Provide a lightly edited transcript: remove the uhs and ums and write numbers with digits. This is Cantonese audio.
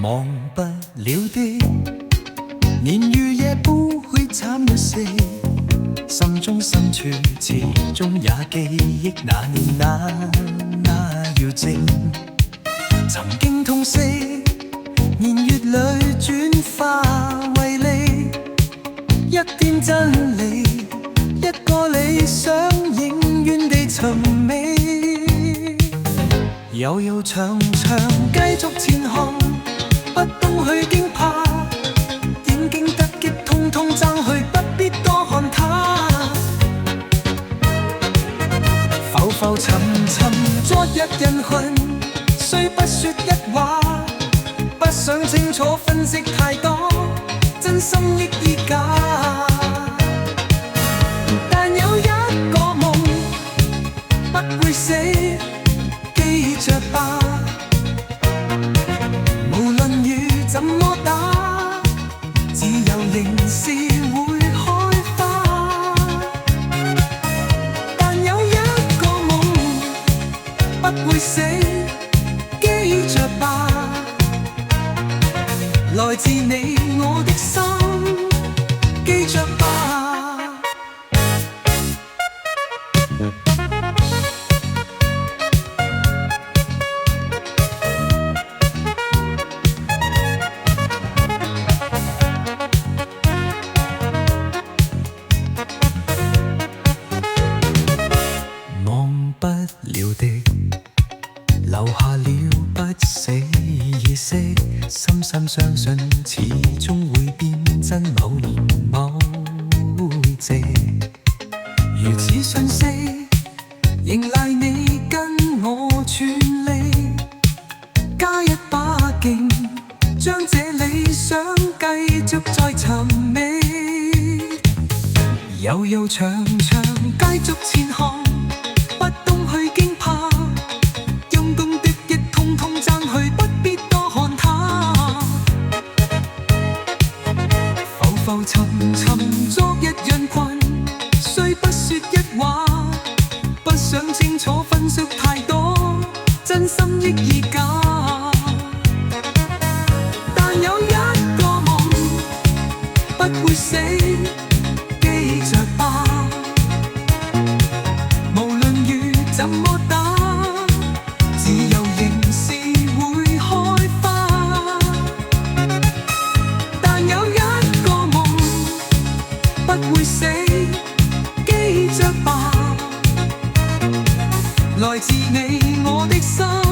忘不了的，年與夜不會慘了些，心中深處始終也記憶那年那搖靜。曾經痛惜，年月裏轉化為利，一點真理，一個理想永遠地尋覓。悠悠長長繼續前行，不懂去驚怕，點經得益通通爭去，不必多看他。浮浮沉沉昨日人群，雖不說一話，不想清楚分析太多，真心亦已假。但有一個夢不會死，記着吧。怎麼打，自由仍是會開花。但有一個夢不會死，記着吧，來自你我的心，記着吧。不了的，留下了不死意識，深深相信始終會變真，某年某夕。如此信息，迎來你跟我全力，加一把勁，將這理想繼續再尋覓。悠悠長長繼續前行，不懂去驚怕，用功的亦通通爭去，不必多看他。浮浮沉沉昨日人群，雖不說一話，不想清楚分析太多，真心亦已假。但有一個夢不會死，記着吧。怎麼打，自由仍是會開花。但有一個夢不會死，記着吧，來自你我的心。